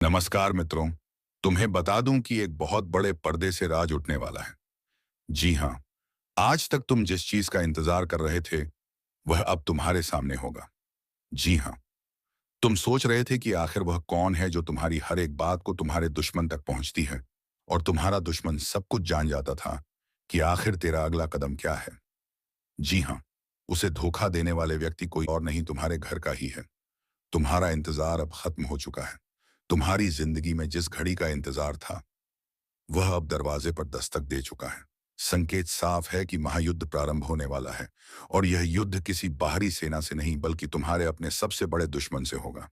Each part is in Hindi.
नमस्कार मित्रों। तुम्हें बता दूं कि एक बहुत बड़े पर्दे से राज उठने वाला है। जी हाँ, आज तक तुम जिस चीज का इंतजार कर रहे थे वह अब तुम्हारे सामने होगा। जी हाँ, तुम सोच रहे थे कि आखिर वह कौन है जो तुम्हारी हर एक बात को तुम्हारे दुश्मन तक पहुंचती है, और तुम्हारा दुश्मन सब कुछ जान जाता था कि आखिर तेरा अगला कदम क्या है। जी हाँ, उसे धोखा देने वाले व्यक्ति कोई और नहीं, तुम्हारे घर का ही है। तुम्हारा इंतजार अब खत्म हो चुका है। तुम्हारी जिंदगी में जिस घड़ी का इंतजार था वह अब दरवाजे पर दस्तक दे चुका है। संकेत साफ है कि महायुद्ध प्रारंभ होने वाला है, और यह युद्ध किसी बाहरी सेना से नहीं बल्कि तुम्हारे अपने सबसे बड़े दुश्मन से होगा।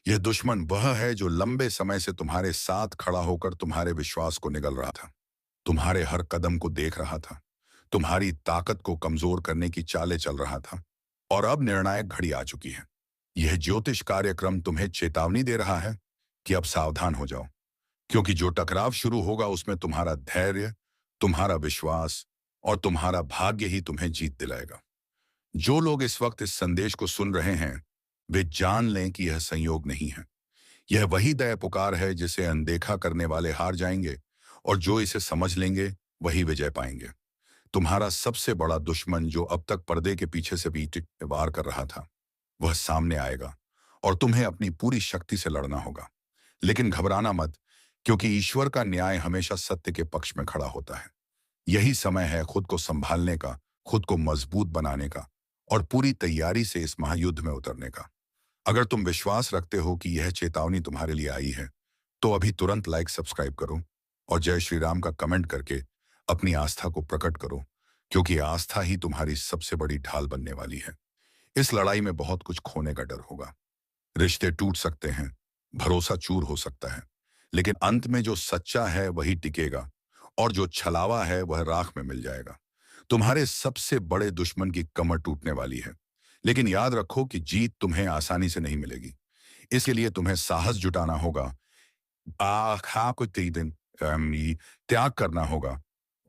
यह दुश्मन वह है जो लंबे समय से तुम्हारे साथ खड़ा होकर तुम्हारे विश्वास को निगल रहा था, तुम्हारे हर कदम को देख रहा था, तुम्हारी ताकत को कमजोर करने की चालें चल रहा था। और अब निर्णायक घड़ी आ चुकी है। यह ज्योतिष कार्यक्रम तुम्हें चेतावनी दे रहा है कि अब सावधान हो जाओ, क्योंकि जो टकराव शुरू होगा उसमें तुम्हारा धैर्य, तुम्हारा विश्वास और तुम्हारा भाग्य ही तुम्हें जीत दिलाएगा। जो लोग इस वक्त इस संदेश को सुन रहे हैं वे जान लें कि यह संयोग नहीं है। यह वही दया पुकार है जिसे अनदेखा करने वाले हार जाएंगे, और जो इसे समझ लेंगे वही विजय पाएंगे। तुम्हारा सबसे बड़ा दुश्मन जो अब तक पर्दे के पीछे से भी वार कर रहा था वह सामने आएगा, और तुम्हें अपनी पूरी शक्ति से लड़ना होगा। लेकिन घबराना मत, क्योंकि ईश्वर का न्याय हमेशा सत्य के पक्ष में खड़ा होता है। यही समय है खुद को संभालने का, खुद को मजबूत बनाने का, और पूरी तैयारी से इस महायुद्ध में उतरने का। अगर तुम विश्वास रखते हो कि यह चेतावनी तुम्हारे लिए आई है तो अभी तुरंत लाइक सब्सक्राइब करो और जय श्री राम का कमेंट करके अपनी आस्था को प्रकट करो, क्योंकि आस्था ही तुम्हारी सबसे बड़ी ढाल बनने वाली है। इस लड़ाई में बहुत कुछ खोने का डर होगा। रिश्ते टूट सकते हैं, भरोसा चूर हो सकता है, लेकिन अंत में जो सच्चा है वही टिकेगा, और जो छलावा है वह राख में मिल जाएगा। तुम्हारे सबसे बड़े दुश्मन की कमर टूटने वाली है, लेकिन याद रखो कि जीत तुम्हें आसानी से नहीं मिलेगी। इसके लिए तुम्हें साहस जुटाना होगा, हाँ कुछ दिन त्याग करना होगा,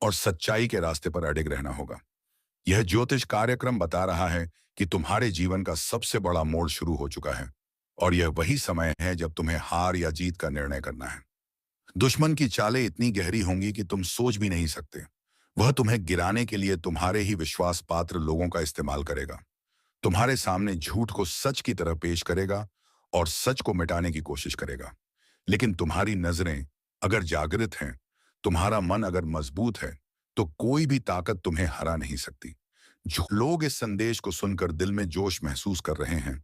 और सच्चाई के रास्ते पर अडिग रहना होगा। यह ज्योतिष कार्यक्रम बता रहा है कि तुम्हारे जीवन का सबसे बड़ा मोड़ शुरू हो चुका है, और यह वही समय है जब तुम्हें हार या जीत का निर्णय करना है। दुश्मन की चालें इतनी गहरी होंगी कि तुम सोच भी नहीं सकते। वह तुम्हें गिराने के लिए तुम्हारे ही विश्वास पात्र लोगों का इस्तेमाल करेगा, तुम्हारे सामने झूठ को सच की तरह पेश करेगा और सच को मिटाने की कोशिश करेगा। लेकिन तुम्हारी नजरें अगर जागृत हैं, तुम्हारा मन अगर मजबूत है, तो कोई भी ताकत तुम्हें हरा नहीं सकती। जो लोग इस संदेश को सुनकर दिल में जोश महसूस कर रहे हैं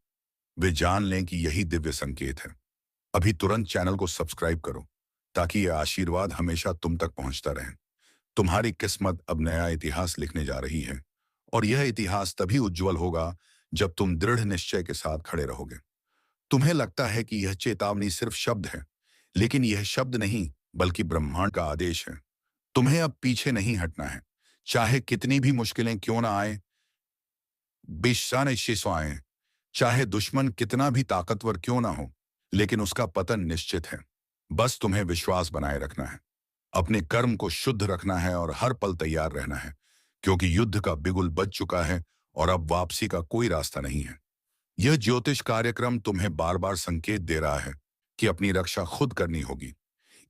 वे जान लें कि यही दिव्य संकेत है। अभी तुरंत चैनल को सब्सक्राइब करो ताकि यह आशीर्वाद हमेशा तुम तक पहुंचता रहे। तुम्हारी किस्मत अब नया इतिहास लिखने जा रही है, और यह इतिहास तभी उज्जवल होगा जब तुम दृढ़ निश्चय के साथ खड़े रहोगे। तुम्हें लगता है कि यह चेतावनी सिर्फ शब्द है, लेकिन यह शब्द नहीं बल्कि ब्रह्मांड का आदेश है। तुम्हें अब पीछे नहीं हटना है, चाहे कितनी भी मुश्किलें क्यों ना आए, बेशान आए, चाहे दुश्मन कितना भी ताकतवर क्यों ना हो, लेकिन उसका पतन निश्चित है। बस तुम्हें विश्वास बनाए रखना है, अपने कर्म को शुद्ध रखना है और हर पल तैयार रहना है, क्योंकि युद्ध का बिगुल बज चुका है और अब वापसी का कोई रास्ता नहीं है। यह ज्योतिष कार्यक्रम तुम्हें बार बार संकेत दे रहा है कि अपनी रक्षा खुद करनी होगी।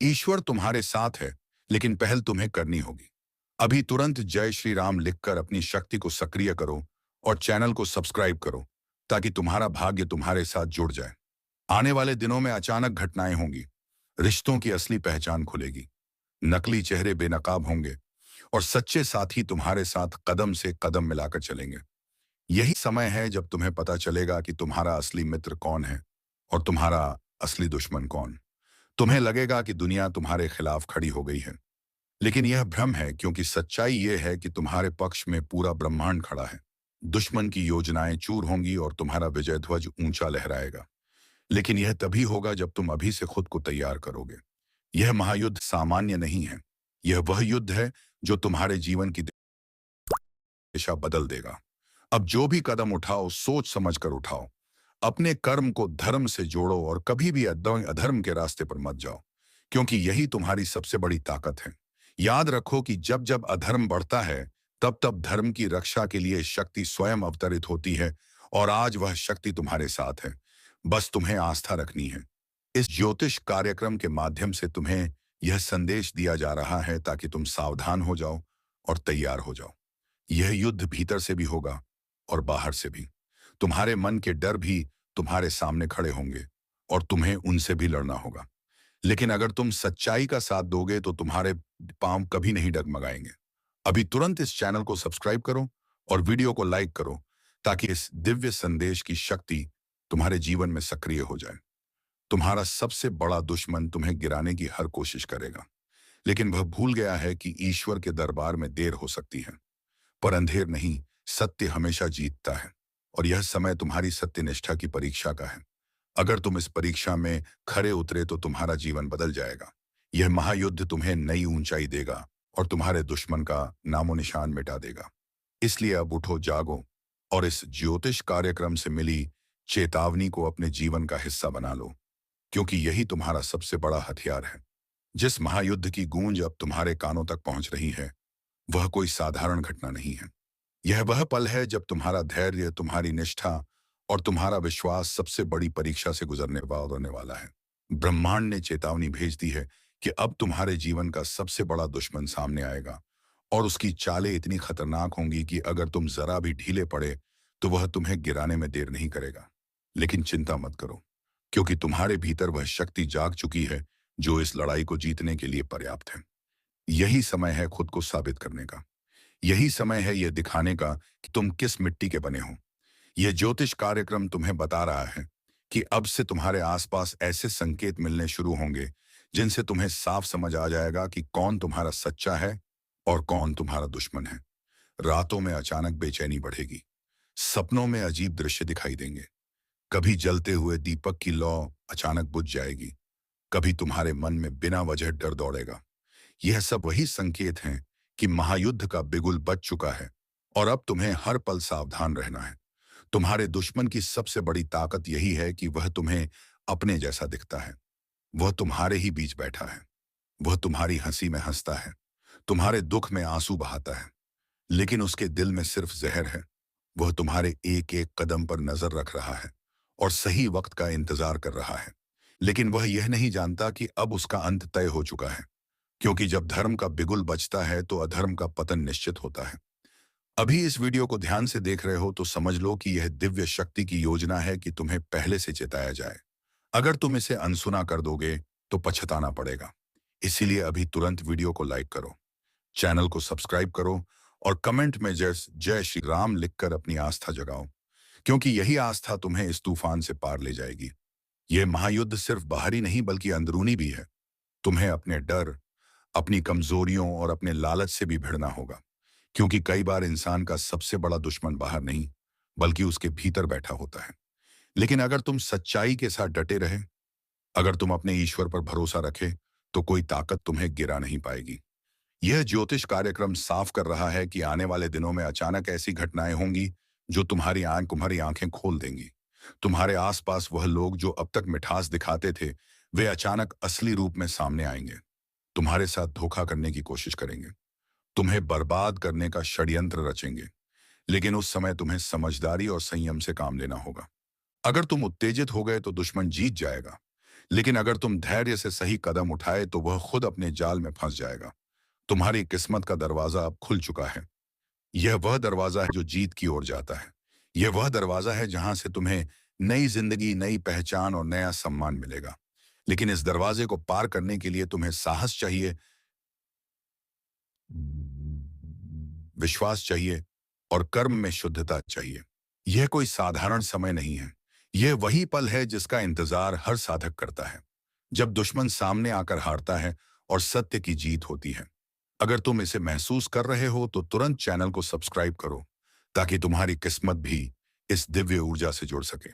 ईश्वर तुम्हारे साथ है, लेकिन पहल तुम्हें करनी होगी। अभी तुरंत जय श्री राम लिखकर अपनी शक्ति को सक्रिय करो और चैनल को सब्सक्राइब करो, ताकि तुम्हारा भाग्य तुम्हारे साथ जुड़ जाए। आने वाले दिनों में अचानक घटनाएं होंगी, रिश्तों की असली पहचान खुलेगी, नकली चेहरे बेनकाब होंगे, और सच्चे साथी तुम्हारे साथ कदम से कदम मिलाकर चलेंगे। यही समय है जब तुम्हें पता चलेगा कि तुम्हारा असली मित्र कौन है और तुम्हारा असली दुश्मन कौन। तुम्हें लगेगा कि दुनिया तुम्हारे खिलाफ खड़ी हो गई है, लेकिन यह भ्रम है, क्योंकि सच्चाई यह है कि तुम्हारे पक्ष में पूरा ब्रह्मांड खड़ा है। दुश्मन की योजनाएं चूर होंगी और तुम्हारा विजय ध्वज ऊंचा लहराएगा, लेकिन यह तभी होगा जब तुम अभी से खुद को तैयार करोगे। यह महायुद्ध सामान्य नहीं है, यह वह युद्ध है जो तुम्हारे जीवन की दिशा बदल देगा। अब जो भी कदम उठाओ सोच समझ कर उठाओ। अपने कर्म को धर्म से जोड़ो और कभी भी अधर्म के रास्ते पर मत जाओ, क्योंकि यही तुम्हारी सबसे बड़ी ताकत है। याद रखो कि जब जब अधर्म बढ़ता है तब तब धर्म की रक्षा के लिए शक्ति स्वयं अवतरित होती है, और आज वह शक्ति तुम्हारे साथ है। बस तुम्हें आस्था रखनी है, इस ज्योतिष कार्यक्रम के माध्यम से तुम्हें यह संदेश दिया जा रहा है ताकि तुम सावधान हो जाओ और तैयार हो जाओ। यह युद्ध भीतर से भी होगा और बाहर से भी। तुम्हारे मन के डर भी तुम्हारे सामने खड़े होंगे और तुम्हें उनसे भी लड़ना होगा। लेकिन अगर तुम सच्चाई का साथ दोगे तो तुम्हारे पांव कभी नहीं डगमगाएंगे। अभी तुरंत इस चैनल को सब्सक्राइब करो और वीडियो को लाइक करो ताकि इस दिव्य संदेश की शक्ति तुम्हारे जीवन में सक्रिय हो जाए। तुम्हारा सबसे बड़ा दुश्मन तुम्हें गिराने की हर कोशिश करेगा, लेकिन वह भूल गया है कि ईश्वर के दरबार में देर हो सकती है, पर अंधेर नहीं, सत्य हमेशा जीतता है। और यह समय तुम्हारी सत्यनिष्ठा की परीक्षा का है। अगर तुम इस परीक्षा में खरे उतरे तो तुम्हारा जीवन बदल जाएगा। यह महायुद्ध तुम्हें नई ऊंचाई देगा और तुम्हारे दुश्मन का नामो निशान मिटा देगा। इसलिए अब उठो, जागो और इस ज्योतिष कार्यक्रम से मिली चेतावनी को अपने जीवन का हिस्सा बना लो, क्योंकि यही तुम्हारा सबसे बड़ा हथियार है। जिस महायुद्ध की गूंज अब तुम्हारे कानों तक पहुंच रही है, वह कोई साधारण घटना नहीं है। यह वह पल है जब तुम्हारा धैर्य, तुम्हारी निष्ठा और तुम्हारा विश्वास सबसे बड़ी परीक्षा से गुजरने वाला है। ब्रह्मांड ने चेतावनी भेज दी है कि अब तुम्हारे जीवन का सबसे बड़ा दुश्मन सामने आएगा और उसकी चालें इतनी खतरनाक होंगी कि अगर तुम जरा भी ढीले पड़े तो वह तुम्हें गिराने में देर नहीं करेगा। लेकिन चिंता मत करो, क्योंकि तुम्हारे भीतर वह शक्ति जाग चुकी है जो इस लड़ाई को जीतने के लिए पर्याप्त है। यही समय है खुद को साबित करने का। यही समय है यह दिखाने का कि तुम किस मिट्टी के बने हो। यह ज्योतिष कार्यक्रम तुम्हें बता रहा है कि अब से तुम्हारे आसपास ऐसे संकेत मिलने शुरू होंगे जिनसे तुम्हें साफ समझ आ जाएगा कि कौन तुम्हारा सच्चा है और कौन तुम्हारा दुश्मन है। रातों में अचानक बेचैनी बढ़ेगी, सपनों में अजीब दृश्य दिखाई देंगे, कभी जलते हुए दीपक की लौ अचानक बुझ जाएगी, कभी तुम्हारे मन में बिना वजह डर दौड़ेगा। यह सब वही संकेत हैं कि महायुद्ध का बिगुल बज चुका है और अब तुम्हें हर पल सावधान रहना है। तुम्हारे दुश्मन की सबसे बड़ी ताकत यही है कि वह तुम्हें अपने जैसा दिखता है। वह तुम्हारे ही बीच बैठा है। वह तुम्हारी हंसी में हंसता है, तुम्हारे दुख में आंसू बहाता है, लेकिन उसके दिल में सिर्फ जहर है। वह तुम्हारे एक एक कदम पर नजर रख रहा है और सही वक्त का इंतजार कर रहा है। लेकिन वह यह नहीं जानता कि अब उसका अंत तय हो चुका है, क्योंकि जब धर्म का बिगुल बजता है तो अधर्म का पतन निश्चित होता है। अभी इस वीडियो को ध्यान से देख रहे हो तो समझ लो कि यह दिव्य शक्ति की योजना है कि तुम्हें पहले से चेताया जाए। अगर तुम इसे अनसुना कर दोगे तो पछताना पड़ेगा। इसीलिए अभी तुरंत वीडियो को लाइक करो, चैनल को सब्सक्राइब करो और कमेंट में जय जय श्री राम लिखकर अपनी आस्था जगाओ, क्योंकि यही आस्था तुम्हें इस तूफान से पार ले जाएगी। यह महायुद्ध सिर्फ बाहरी नहीं बल्कि अंदरूनी भी है। तुम्हें अपने डर, अपनी कमजोरियों और अपने लालच से भी भिड़ना होगा, क्योंकि कई बार इंसान का सबसे बड़ा दुश्मन बाहर नहीं बल्कि उसके भीतर बैठा होता है। लेकिन अगर तुम सच्चाई के साथ डटे रहे, अगर तुम अपने ईश्वर पर भरोसा रखे, तो कोई ताकत तुम्हें गिरा नहीं पाएगी। यह ज्योतिष कार्यक्रम साफ कर रहा है कि आने वाले दिनों में अचानक ऐसी घटनाएं होंगी जो तुम्हारी आंखें खोल देंगी। तुम्हारे आसपास वह लोग जो अब तक मिठास दिखाते थे, वे अचानक असली रूप में सामने आएंगे। तुम्हारे साथ धोखा करने की कोशिश करेंगे, तुम्हें बर्बाद करने का षड्यंत्र रचेंगे। लेकिन उस समय तुम्हें समझदारी और संयम से काम लेना होगा। अगर तुम उत्तेजित हो गए तो दुश्मन जीत जाएगा, लेकिन अगर तुम धैर्य से सही कदम उठाए तो वह खुद अपने जाल में फंस जाएगा। तुम्हारी किस्मत का दरवाजा अब खुल चुका है। यह वह दरवाजा है जो जीत की ओर जाता है। यह वह दरवाजा है जहां से तुम्हें नई जिंदगी, नई पहचान और नया सम्मान मिलेगा। लेकिन इस दरवाजे को पार करने के लिए तुम्हें साहस चाहिए, विश्वास चाहिए और कर्म में शुद्धता चाहिए। यह कोई साधारण समय नहीं है। यह वही पल है जिसका इंतजार हर साधक करता है, जब दुश्मन सामने आकर हारता है और सत्य की जीत होती है। अगर तुम इसे महसूस कर रहे हो तो तुरंत चैनल को सब्सक्राइब करो, ताकि तुम्हारी किस्मत भी इस दिव्य ऊर्जा से जुड़ सके।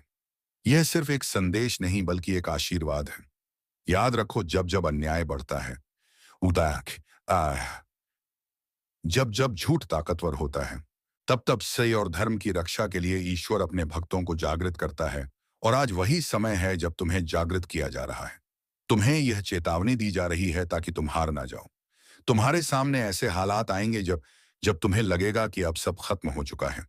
यह सिर्फ एक संदेश नहीं बल्कि एक आशीर्वाद है। याद रखो, जब जब अन्याय बढ़ता है, जब जब झूठ ताकतवर होता है, तब तब सही और धर्म की रक्षा के लिए ईश्वर अपने भक्तों को जागृत करता है। और आज वही समय है जब तुम्हें जागृत किया जा रहा है। तुम्हें यह चेतावनी दी जा रही है ताकि तुम हार ना जाओ। तुम्हारे सामने ऐसे हालात आएंगे जब जब तुम्हें लगेगा कि अब सब खत्म हो चुका है,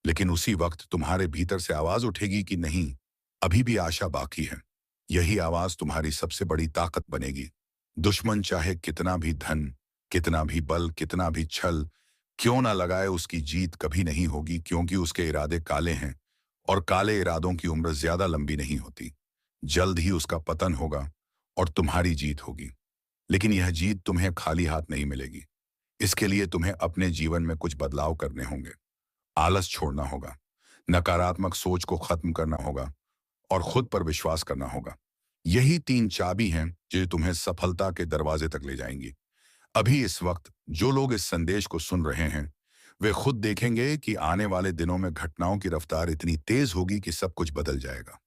लेकिन उसी वक्त तुम्हारे भीतर से आवाज उठेगी कि नहीं, अभी भी आशा बाकी है। यही आवाज तुम्हारी सबसे बड़ी ताकत बनेगी। दुश्मन चाहे कितना भी धन, कितना भी बल, कितना भी छल क्यों ना लगाए, उसकी जीत कभी नहीं होगी, क्योंकि उसके इरादे काले हैं और काले इरादों की उम्र ज्यादा लंबी नहीं होती। जल्द ही उसका पतन होगा और तुम्हारी जीत होगी। लेकिन यह जीत तुम्हें खाली हाथ नहीं मिलेगी। इसके लिए तुम्हें अपने जीवन में कुछ बदलाव करने होंगे। आलस छोड़ना होगा, नकारात्मक सोच को खत्म करना होगा और खुद पर विश्वास करना होगा। यही 3 चाबी हैं जो तुम्हें सफलता के दरवाजे तक ले जाएंगी। अभी इस वक्त जो लोग इस संदेश को सुन रहे हैं, वे खुद देखेंगे कि आने वाले दिनों में घटनाओं की रफ्तार इतनी तेज होगी कि सब कुछ बदल जाएगा।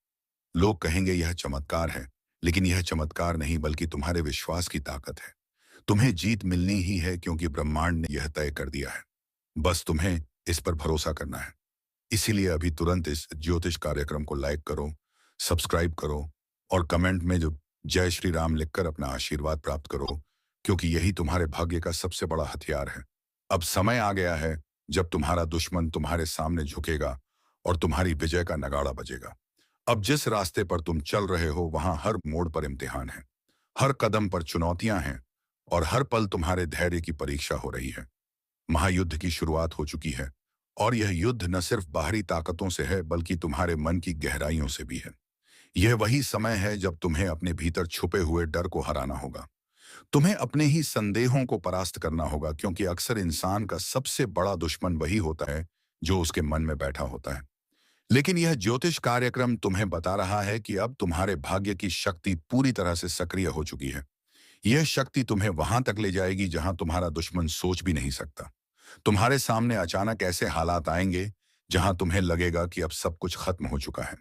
लोग कहेंगे यह चमत्कार है, लेकिन यह चमत्कार नहीं बल्कि तुम्हारे विश्वास की ताकत है। तुम्हें जीत मिलनी ही है, क्योंकि ब्रह्मांड ने यह तय कर दिया है। बस तुम्हें इस पर भरोसा करना है। इसीलिए अभी तुरंत इस ज्योतिष कार्यक्रम को लाइक करो, सब्सक्राइब करो और कमेंट में जो जय श्री राम लिखकर अपना आशीर्वाद प्राप्त करो, क्योंकि यही तुम्हारे भाग्य का सबसे बड़ा हथियार है। अब समय आ गया है जब तुम्हारा दुश्मन तुम्हारे सामने झुकेगा और तुम्हारी विजय का नगाड़ा बजेगा। अब जिस रास्ते पर तुम चल रहे हो, वहां हर मोड़ पर इम्तिहान है, हर कदम पर चुनौतियां हैं और हर पल तुम्हारे धैर्य की परीक्षा हो रही है। महायुद्ध की शुरुआत हो चुकी है और यह युद्ध न सिर्फ बाहरी ताकतों से है बल्कि तुम्हारे मन की गहराइयों से भी है। यह वही समय है जब तुम्हें अपने भीतर छुपे हुए डर को हराना होगा। तुम्हें अपने ही संदेहों को परास्त करना होगा, क्योंकि अक्सर इंसान का सबसे बड़ा दुश्मन वही होता है जो उसके मन में बैठा होता है। लेकिन यह ज्योतिष कार्यक्रम तुम्हें बता रहा है कि अब तुम्हारे भाग्य की शक्ति पूरी तरह से सक्रिय हो चुकी है। यह शक्ति तुम्हें वहां तक ले जाएगी जहां तुम्हारा दुश्मन सोच भी नहीं सकता। तुम्हारे सामने अचानक ऐसे हालात आएंगे जहां तुम्हें लगेगा कि अब सब कुछ खत्म हो चुका है।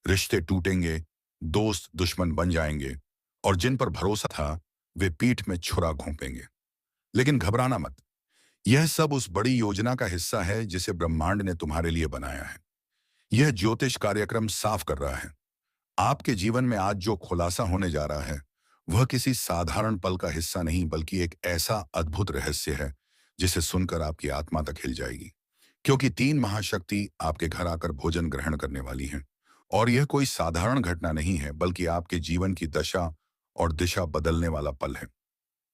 रिश्ते टूटेंगे, दोस्त दुश्मन बन जाएंगे और जिन पर भरोसा था वे पीठ में छुरा घोंपेंगे। लेकिन घबराना मत, यह सब उस बड़ी योजना का हिस्सा है जिसे ब्रह्मांड ने तुम्हारे लिए बनाया है। यह ज्योतिष कार्यक्रम साफ कर रहा है, आपके जीवन में आज जो खुलासा होने जा रहा है वह किसी साधारण पल का हिस्सा नहीं बल्कि एक ऐसा अद्भुत रहस्य है जिसे सुनकर आपकी आत्मा तक हिल जाएगी। क्योंकि 3 महाशक्ति आपके घर आकर भोजन ग्रहण करने वाली हैं और यह कोई साधारण घटना नहीं है बल्कि आपके जीवन की दशा और दिशा बदलने वाला पल है।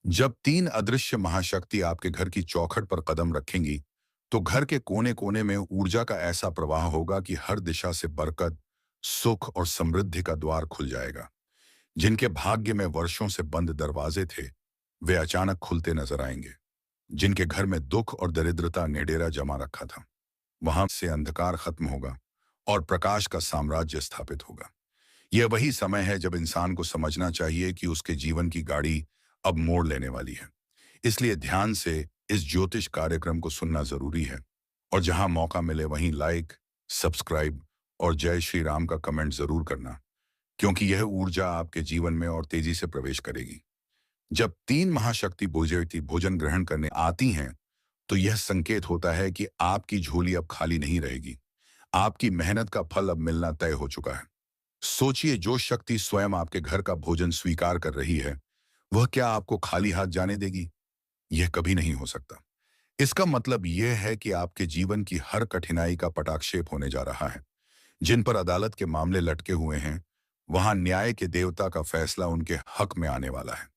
जब 3 अदृश्य महाशक्ति आपके घर की चौखट पर कदम रखेंगी तो घर के कोने कोने में ऊर्जा का ऐसा प्रवाह होगा कि हर दिशा से बरकत, सुख और समृद्धि का द्वार खुल जाएगा। जिनके भाग्य में वर्षों से बंद दरवाजे थे वे अचानक खुलते नजर आएंगे। जिनके घर में दुख और दरिद्रता ने डेरा जमा रखा था, वहां से अंधकार खत्म होगा और प्रकाश का साम्राज्य स्थापित होगा। यह वही समय है जब इंसान को समझना चाहिए कि उसके जीवन की गाड़ी अब मोड़ लेने वाली है। इसलिए ध्यान से इस ज्योतिष कार्यक्रम को सुनना जरूरी है और जहां मौका मिले वहीं लाइक, सब्सक्राइब और जय श्री राम का कमेंट जरूर करना, क्योंकि यह ऊर्जा आपके जीवन में और तेजी से प्रवेश करेगी। जब 3 महाशक्ति भोजन ग्रहण करने आती हैं तो यह संकेत होता है कि आपकी झोली अब खाली नहीं रहेगी। आपकी मेहनत का फल अब मिलना तय हो चुका है। सोचिए, जो शक्ति स्वयं आपके घर का भोजन स्वीकार कर रही है वह क्या आपको खाली हाथ जाने देगी? यह कभी नहीं हो सकता। इसका मतलब यह है कि आपके जीवन की हर कठिनाई का पटाक्षेप होने जा रहा है। जिन पर अदालत के मामले लटके हुए हैं वहां न्याय के देवता का फैसला उनके हक में आने वाला है।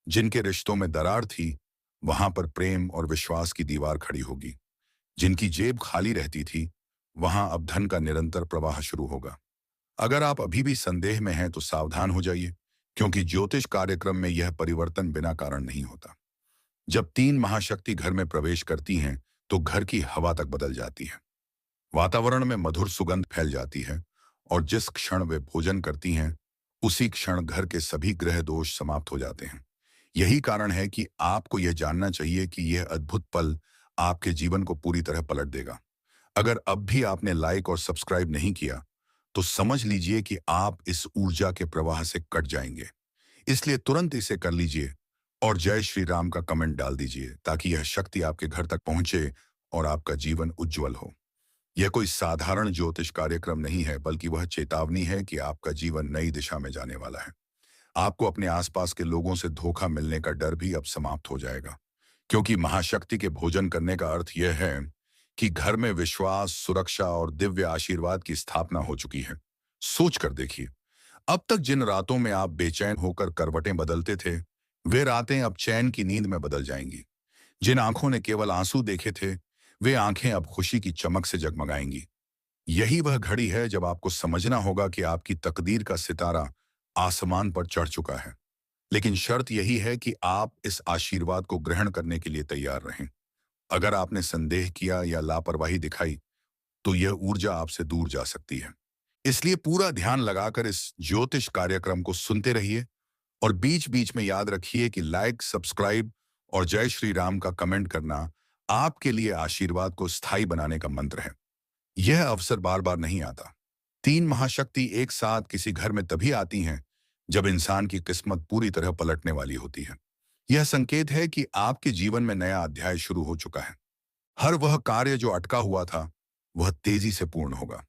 जिनके रिश्तों में दरार थी वहां पर प्रेम और विश्वास की दीवार खड़ी होगी। जिनकी जेब खाली रहती थी वहां अब धन का निरंतर प्रवाह शुरू होगा। अगर आप अभी भी संदेह में हैं तो सावधान हो जाइए, क्योंकि ज्योतिष कार्यक्रम में यह परिवर्तन बिना कारण नहीं होता। जब 3 महाशक्ति घर में प्रवेश करती हैं तो घर की हवा तक बदल जाती है। वातावरण में मधुर सुगंध फैल जाती है और जिस क्षण वे भोजन करती हैं उसी क्षण घर के सभी ग्रह दोष समाप्त हो जाते हैं। यही कारण है कि आपको यह जानना चाहिए कि यह अद्भुत पल आपके जीवन को पूरी तरह पलट देगा। अगर अब भी आपने लाइक और सब्सक्राइब नहीं किया तो समझ लीजिए कि आप इस ऊर्जा के प्रवाह से कट जाएंगे। इसलिए तुरंत इसे कर लीजिए और जय श्री राम का कमेंट डाल दीजिए, ताकि यह शक्ति आपके घर तक पहुंचे और आपका जीवन उज्जवल हो। यह कोई साधारण ज्योतिष कार्यक्रम नहीं है बल्कि वह चेतावनी है कि आपका जीवन नई दिशा में जाने वाला है। आपको अपने आसपास के लोगों से धोखा मिलने का डर भी अब समाप्त हो जाएगा, क्योंकि महाशक्ति के भोजन करने का अर्थ यह है कि घर में विश्वास, सुरक्षा और दिव्य आशीर्वाद की स्थापना हो चुकी है। सोच कर देखिए, अब तक जिन रातों में आप बेचैन होकर करवटें बदलते थे, वे रातें अब चैन की नींद में बदल जाएंगी। जिन आंखों ने केवल आंसू देखे थे, वे आंखें अब खुशी की चमक से जगमगाएंगी। यही वह घड़ी है जब आपको समझना होगा कि आपकी तकदीर का सितारा आसमान पर चढ़ चुका है। लेकिन शर्त यही है कि आप इस आशीर्वाद को ग्रहण करने के लिए तैयार रहें। अगर आपने संदेह किया या लापरवाही दिखाई, तो यह ऊर्जा आपसे दूर जा सकती है। इसलिए पूरा ध्यान लगाकर इस ज्योतिष कार्यक्रम को सुनते रहिए और बीच बीच में याद रखिए कि लाइक, सब्सक्राइब और जय श्री राम का कमेंट करना आपके लिए आशीर्वाद को स्थायी बनाने का मंत्र है। यह अवसर बार बार नहीं आता। तीन महाशक्ति एक साथ किसी घर में तभी आती हैं जब इंसान की किस्मत पूरी तरह पलटने वाली होती है। यह संकेत है कि आपके जीवन में नया अध्याय शुरू हो चुका है। हर वह कार्य जो अटका हुआ था, वह तेजी से पूर्ण होगा।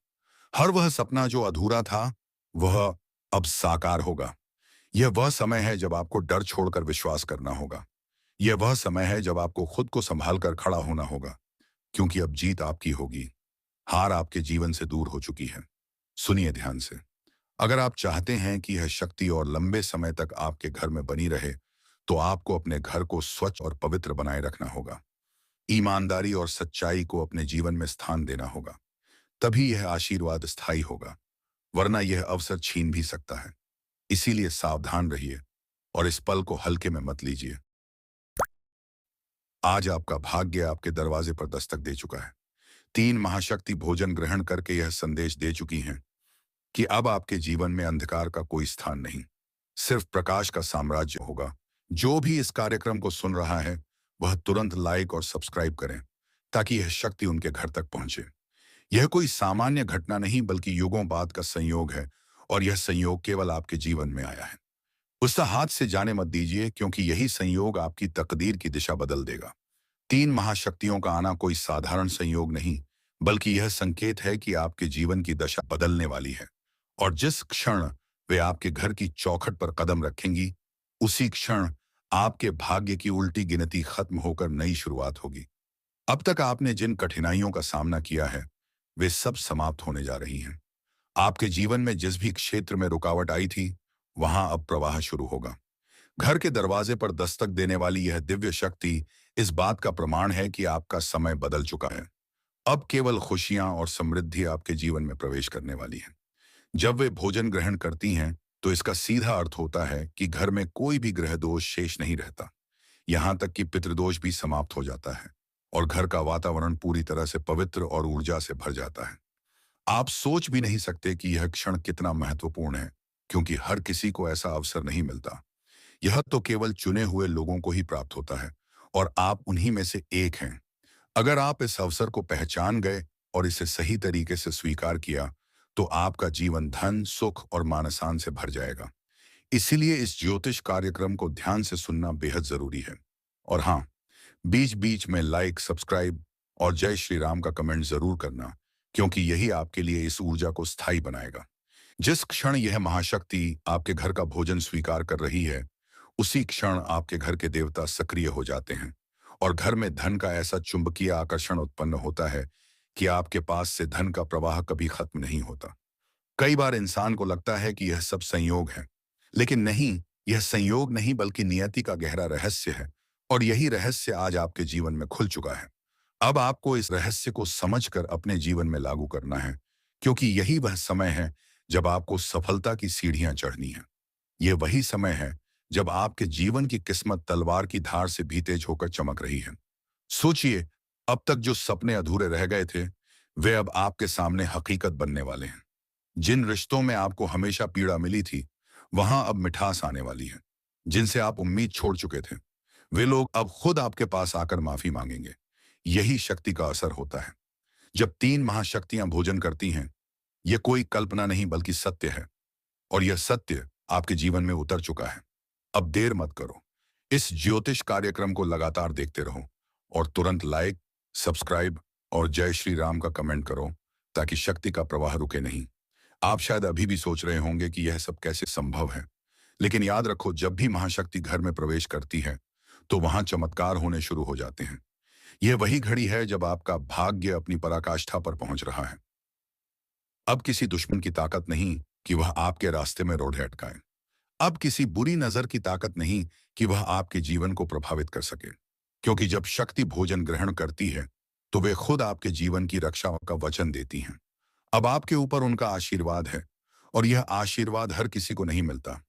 हर वह सपना जो अधूरा था, वह अब साकार होगा। यह वह समय है जब आपको डर छोड़कर विश्वास करना होगा। यह वह समय है जब आपको खुद को संभाल कर खड़ा होना होगा, क्योंकि अब जीत आपकी होगी। हार आपके जीवन से दूर हो चुकी है। सुनिए ध्यान से। अगर आप चाहते हैं कि यह शक्ति और लंबे समय तक आपके घर में बनी रहे, तो आपको अपने घर को स्वच्छ और पवित्र बनाए रखना होगा। ईमानदारी और सच्चाई को अपने जीवन में स्थान देना होगा। तभी यह आशीर्वाद स्थायी होगा, वरना यह अवसर छीन भी सकता है। इसीलिए सावधान रहिए और इस पल को हल्के में मत लीजिए। आज आपका भाग्य आपके दरवाजे पर दस्तक दे चुका है। तीन महाशक्ति भोजन ग्रहण करके यह संदेश दे चुकी हैं कि अब आपके जीवन में अंधकार का कोई स्थान नहीं, सिर्फ प्रकाश का साम्राज्य होगा। जो भी इस कार्यक्रम को सुन रहा है, वह तुरंत लाइक और सब्सक्राइब करें, ताकि यह शक्ति उनके घर तक पहुंचे। यह कोई सामान्य घटना नहीं, बल्कि युगों बाद का संयोग है, और यह संयोग केवल आपके जीवन में आया है। उसका हाथ से जाने मत दीजिए, क्योंकि यही संयोग आपकी तकदीर की दिशा बदल देगा। तीन महाशक्तियों का आना कोई साधारण संयोग नहीं, बल्कि यह संकेत है कि आपके जीवन की दशा बदलने वाली है। और जिस क्षण वे आपके घर की चौखट पर कदम रखेंगी, उसी क्षण आपके भाग्य की उल्टी गिनती खत्म होकर नई शुरुआत होगी। अब तक आपने जिन कठिनाइयों का सामना किया है, वे सब समाप्त होने जा रही हैं। आपके जीवन में जिस भी क्षेत्र में रुकावट आई थी, वहां अब प्रवाह शुरू होगा। घर के दरवाजे पर दस्तक देने वाली यह दिव्य शक्ति इस बात का प्रमाण है कि आपका समय बदल चुका है। अब केवल खुशियां और समृद्धि आपके जीवन में प्रवेश करने वाली है। जब वे भोजन ग्रहण करती हैं, तो इसका सीधा अर्थ होता है कि घर में कोई भी ग्रह दोष शेष नहीं रहता। यहां तक कि पितृदोष भी समाप्त हो जाता है और घर का वातावरण पूरी तरह से पवित्र और ऊर्जा से भर जाता है। आप सोच भी नहीं सकते कि यह क्षण कितना महत्वपूर्ण है, क्योंकि हर किसी को ऐसा अवसर नहीं मिलता। यह तो केवल चुने हुए लोगों को ही प्राप्त होता है, और आप उन्हीं में से एक हैं। अगर आप इस अवसर को पहचान गए और इसे सही तरीके से स्वीकार किया, तो आपका जीवन धन, सुख और मानसान से भर जाएगा। इसीलिए इस ज्योतिष कार्यक्रम को ध्यान से सुनना बेहद जरूरी है। और हाँ, बीच बीच में लाइक, सब्सक्राइब और जय श्री राम का कमेंट जरूर करना, क्योंकि यही आपके लिए इस ऊर्जा को स्थायी बनाएगा। जिस क्षण यह महाशक्ति आपके घर का भोजन स्वीकार कर रही है, उसी क्षण आपके घर के देवता सक्रिय हो जाते हैं और घर में धन का ऐसा चुंबकीय आकर्षण उत्पन्न होता है कि आपके पास से धन का प्रवाह कभी खत्म नहीं होता। कई बार इंसान को लगता है कि यह सब संयोग है, लेकिन नहीं, यह संयोग नहीं बल्कि नियति का गहरा रहस्य है, और यही रहस्य आज आपके जीवन में खुल चुका है। अब आपको इस रहस्य को समझकर अपने जीवन में लागू करना है, क्योंकि यही वह समय है जब आपको सफलता की सीढ़ियां चढ़नी है। यह वही समय है जब आपके जीवन की किस्मत तलवार की धार से भी तेज होकर चमक रही है। सोचिए, अब तक जो सपने अधूरे रह गए थे, वे अब आपके सामने हकीकत बनने वाले हैं। जिन रिश्तों में आपको हमेशा पीड़ा मिली थी, वहां अब मिठास आने वाली है। जिनसे आप उम्मीद छोड़ चुके थे, वे लोग अब खुद आपके पास आकर माफी मांगेंगे। यही शक्ति का असर होता है। जब तीन महाशक्तियां भोजन करती हैं, यह कोई कल्पना नहीं बल्कि सत्य है, और यह सत्य आपके जीवन में उतर चुका है। अब देर मत करो, इस ज्योतिष कार्यक्रम को लगातार देखते रहो और तुरंत लाइक, सब्सक्राइब और जय श्री राम का कमेंट करो, ताकि शक्ति का प्रवाह रुके नहीं। आप शायद अभी भी सोच रहे होंगे कि यह सब कैसे संभव है, लेकिन याद रखो, जब भी महाशक्ति घर में प्रवेश करती है, तो वहां चमत्कार होने शुरू हो जाते हैं। यह वही घड़ी है जब आपका भाग्य अपनी पराकाष्ठा पर पहुंच रहा है। अब किसी दुश्मन की ताकत नहीं, कि वह आपके रास्ते में रोड़े अटकाए। अब किसी बुरी नजर की ताकत नहीं कि वह आपके जीवन को प्रभावित कर सके, क्योंकि जब शक्ति भोजन ग्रहण करती है तो वे खुद आपके जीवन की रक्षा का वचन देती हैं। अब आपके ऊपर उनका आशीर्वाद है, और यह आशीर्वाद हर किसी को नहीं मिलता।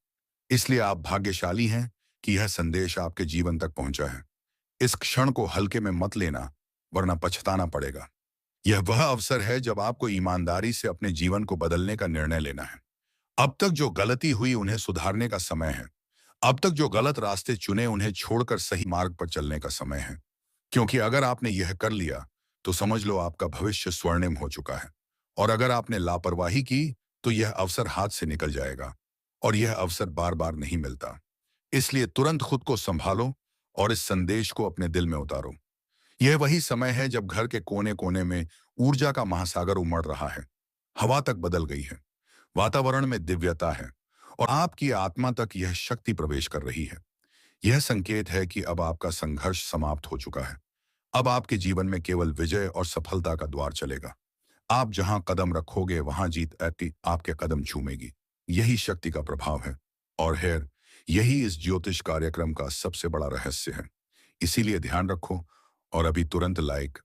इसलिए आप भाग्यशाली हैं कि यह संदेश आपके जीवन तक पहुंचा है। इस क्षण को हल्के में मत लेना, वरना पछताना पड़ेगा। यह वह अवसर है जब आपको ईमानदारी से अपने जीवन को बदलने का निर्णय लेना है। अब तक जो गलती हुई उन्हें सुधारने का समय है। अब तक जो गलत रास्ते चुने उन्हें छोड़कर सही मार्ग पर चलने का समय है। क्योंकि अगर आपने यह कर लिया तो समझ लो आपका भविष्य स्वर्णिम हो चुका है। और अगर आपने लापरवाही की तो यह अवसर हाथ से निकल जाएगा, और यह अवसर बार बार नहीं मिलता। इसलिए तुरंत खुद को संभालो और इस संदेश को अपने दिल में उतारो। यह वही समय है जब घर के कोने कोने में ऊर्जा का महासागर उमड़ रहा है। हवा तक बदल गई है, वातावरण में दिव्यता है, और आपकी आत्मा तक यह शक्ति प्रवेश कर रही है। यह संकेत है कि अब आपका संघर्ष समाप्त हो चुका है। अब आपके जीवन में केवल विजय और सफलता का द्वार चलेगा। आप जहां कदम रखोगे वहां जीत आती आपके कदम चूमेगी। यही शक्ति का प्रभाव है, और खैर यही इस ज्योतिष कार्यक्रम का सबसे बड़ा रहस्य है। इसीलिए ध्यान रखो, और अभी तुरंत लाइक,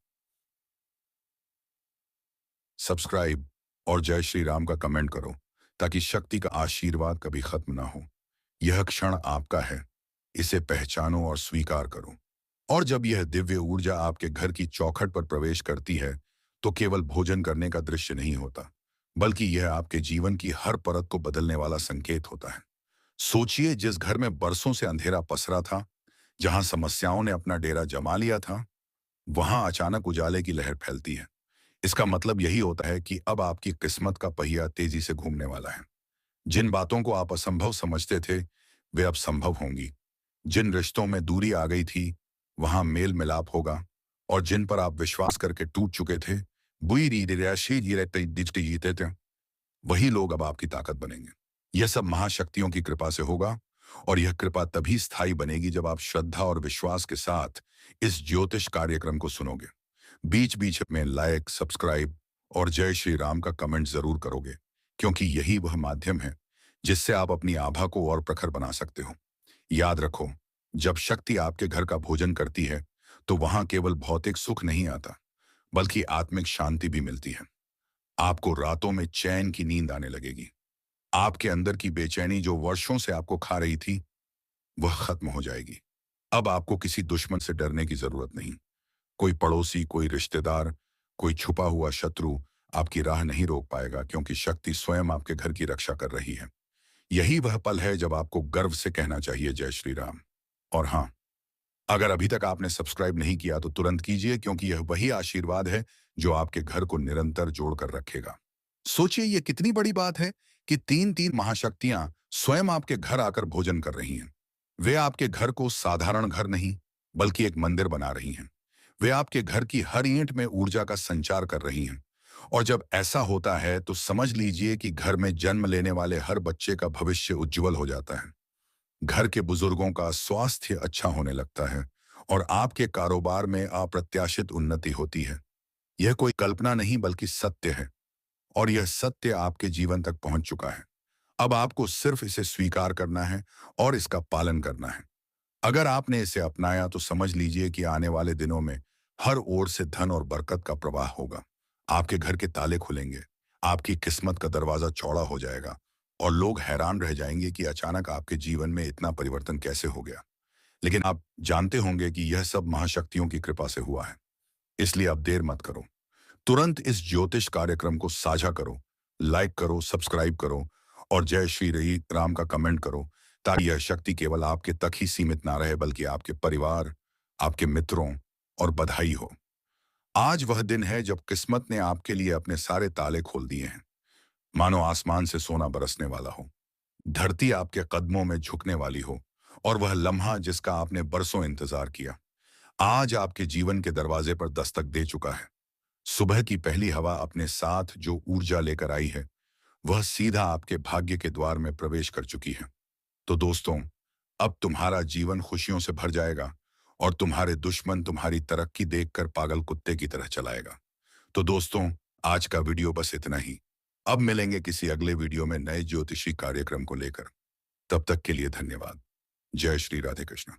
सब्सक्राइब और जय श्री राम का कमेंट करो, ताकि शक्ति का आशीर्वाद कभी खत्म ना हो। यह क्षण आपका है, इसे पहचानो और स्वीकार करो। और जब यह दिव्य ऊर्जा आपके घर की चौखट पर प्रवेश करती है तो केवल भोजन करने का दृश्य नहीं होता, बल्कि यह आपके जीवन की हर परत को बदलने वाला संकेत होता है। सोचिए, जिस घर में बरसों से अंधेरा पसरा था, जहां समस्याओं ने अपना डेरा जमा लिया था, वहां अचानक उजाले की लहर फैलती है। इसका मतलब यही होता है कि अब आपकी किस्मत का पहिया तेजी से घूमने वाला है। जिन बातों को आप असंभव समझते थे वे अब संभव होंगी। जिन रिश्तों में दूरी आ गई थी वहां मेल मिलाप होगा, और जिन पर आप विश्वास करके टूट चुके थे, बुरी जीते थे, वही लोग अब आपकी ताकत बनेंगे। यह सब महाशक्तियों की कृपा से होगा, और यह कृपा तभी स्थायी बनेगी जब आप श्रद्धा और विश्वास के साथ इस ज्योतिष कार्यक्रम को सुनोगे। बीच बीच में लाइक, सब्सक्राइब और जय श्री राम का कमेंट जरूर करोगे, क्योंकि यही वह माध्यम है जिससे आप अपनी आभा को और प्रखर बना सकते हो। याद रखो, जब शक्ति आपके घर का भोजन करती है तो वहां केवल भौतिक सुख नहीं आता, बल्कि आत्मिक शांति भी मिलती है। आपको रातों में चैन की नींद आने लगेगी। आपके अंदर की बेचैनी जो वर्षों से आपको खा रही थी, वह खत्म हो जाएगी। अब आपको किसी दुश्मन से डरने की जरूरत नहीं। कोई पड़ोसी, कोई रिश्तेदार, कोई छुपा हुआ शत्रु आपकी राह नहीं रोक पाएगा, क्योंकि शक्ति स्वयं आपके घर की रक्षा कर रही है। यही वह पल है जब आपको गर्व से कहना चाहिए जय श्री राम। और हाँ, अगर अभी तक आपने सब्सक्राइब नहीं किया तो तुरंत कीजिए, क्योंकि यह वही आशीर्वाद है जो आपके घर को निरंतर जोड़कर रखेगा। सोचिए, यह कितनी बड़ी बात है कि तीन तीन महाशक्तियां स्वयं आपके घर आकर भोजन कर रही हैं। वे आपके घर को साधारण घर नहीं, बल्कि एक मंदिर बना रही हैं। वे आपके घर की हर ईंट में ऊर्जा का संचार कर रही हैं। और जब ऐसा होता है तो समझ लीजिए कि घर में जन्म लेने वाले हर बच्चे का भविष्य उज्जवल हो जाता है। घर के बुजुर्गों का स्वास्थ्य अच्छा होने लगता है, और आपके कारोबार में अप्रत्याशित उन्नति होती है। यह कोई कल्पना नहीं बल्कि सत्य है, और यह सत्य आपके जीवन तक पहुंच चुका है। अब आपको सिर्फ इसे स्वीकार करना है और इसका पालन करना है। अगर आपने इसे अपनाया तो समझ लीजिए कि आने वाले दिनों में हर ओर से धन और बरकत का प्रवाह होगा। आपके घर के ताले खुलेंगे, आपकी किस्मत का दरवाजा चौड़ा हो जाएगा, और लोग हैरान रह जाएंगे कि अचानक आपके जीवन में इतना परिवर्तन कैसे हो गया। लेकिन आप जानते होंगे कि यह सब महाशक्तियों की कृपा से हुआ है। इसलिए अब देर मत करो, तुरंत इस ज्योतिष कार्यक्रम को साझा करो, लाइक करो, सब्सक्राइब करो और जय श्री राम का कमेंट करो, ताकि यह शक्ति केवल आपके तक ही सीमित ना रहे, बल्कि आपके परिवार, आपके मित्रों और बधाई हो। आज वह दिन है जब किस्मत ने आपके लिए अपने सारे ताले खोल दिए हैं। मानो आसमान से सोना बरसने वाला हो, धरती आपके कदमों में झुकने वाली हो, और वह लम्हा जिसका आपने बरसों इंतजार किया, आज आपके जीवन के दरवाजे पर दस्तक दे चुका है। सुबह की पहली हवा अपने साथ जो ऊर्जा लेकर आई है, वह सीधा आपके भाग्य के द्वार में प्रवेश कर चुकी है। तो दोस्तों, अब तुम्हारा जीवन खुशियों से भर जाएगा, और तुम्हारे दुश्मन तुम्हारी तरक्की देखकर पागल कुत्ते की तरह चलाएगा। तो दोस्तों, आज का वीडियो बस इतना ही। अब मिलेंगे किसी अगले वीडियो में नए ज्योतिषी कार्यक्रम को लेकर। तब तक के लिए धन्यवाद। जय श्री राधे कृष्ण।